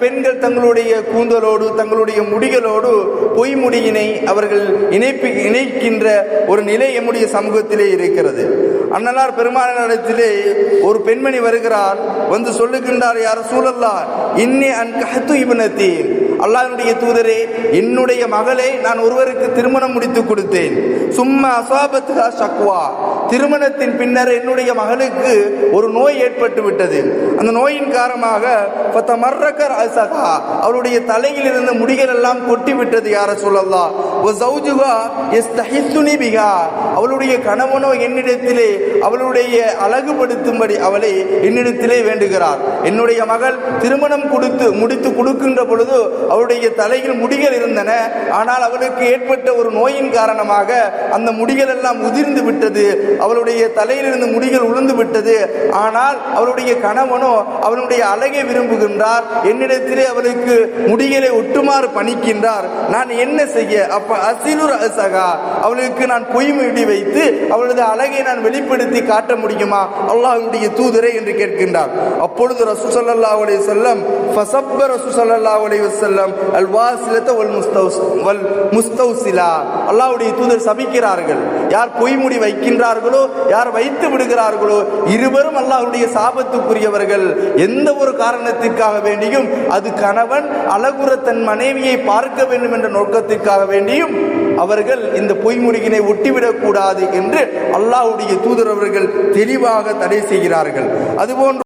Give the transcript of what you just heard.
பெண்கள் தங்களுடைய கூந்தலோடு தங்களுடைய முடிகளோடு பொய் முடியினை அவர்கள் இணைக்கின்ற ஒரு நிலை எம்முடைய சமூகத்திலே இருக்கிறது. அண்ணலார் பெருமானிடத்திலே ஒரு பெண்மணி வருகிறார், வந்து சொல்லுகின்றார், யா ரசூலல்லாஹ் இன்னி அன்கஹது இப்னதி, அல்லாஹ்வுடைய தூதரே, என்னுடைய மகளை நான் ஒருவருக்கு திருமணம் முடித்து கொடுத்தேன். சும்மா அஸாபத்ஹா ஷக்வா, திருமணத்தின் பின்னர் என்னுடைய மகளுக்கு ஒரு நோய் ஏற்பட்டு விட்டது. அந்த நோயின் காரணமாக ஃபதமர்ரக ரஸஹா, அவளுடைய தலையில் இருந்த முடிகள் எல்லாம் கொட்டி விட்டது. யா ரசூலல்லாஹ் வ ஸௌஜுஹா யஸ்தஹித்துனி பிஹா, அவளுடைய கணவனோ என்னிடத்திலே அவளுடைய அழகுபடுத்தும்படி அவளை என்னிடத்திலே வேண்டுகிறார். என்னுடைய மகள் திருமணம் முடித்து கொடுக்கின்ற பொழுது அவளுடைய தலையில் முடிகள் இருந்தன. ஆனால் அவளுக்கு ஏற்பட்ட ஒரு நோயின் காரணமாக அந்த முடிகள் எல்லாம் உதிர்ந்து விட்டது. அவளுடைய தலையிலிருந்து முடிகள் உளுந்து விட்டது. ஆனால் அவளுடைய கணவனோ அவளுடைய அழகை விரும்புகின்றார். என்னிடத்திலே அவளுக்கு முடிகளை ஒட்டுமாறு பணிக்கின்றார். நான் என்ன செய்ய? அப்ப அசிலுர் அசகா, அவளுக்கு நான் பொய்மொழி வைத்து அவளது அழகை நான் வெளிப்படுத்தி காட்ட முடியுமா அல்லாஹ்வுடைய தூதரே என்று கேட்கின்றார். அப்பொழுது ரசூல் ஸல்லல்லாஹு அலைஹி வஸல்லம் ஃபஸப்ப ரசூல் ஸல்லல்லாஹு அலைஹி வஸல்லம் அல் வாசிலத வல் முஸ்தௌசிலா, அல்லாஹ்வுடைய தூதர் சபிக்கிறார்கள். யார் பொய்முடி வைக்கின்றார்களோ, யார் வைத்து விடுகிறார்களோ, இருவரும் அல்லாஹ்வுடைய சாபத்துக்குரியவர்கள். எந்த ஒரு காரணத்திற்காக வேண்டியும், அது கணவன் அழகுற தன் மனைவியை பார்க்க வேண்டும் என்ற நோக்கத்திற்காக வேண்டியும் அவர்கள் இந்த பொய்முடியினை ஒட்டிவிடக் கூடாது என்று அல்லாஹ்வுடைய தூதர் அவர்கள் தெளிவாக தடை செய்கிறார்கள். அதுபோன்று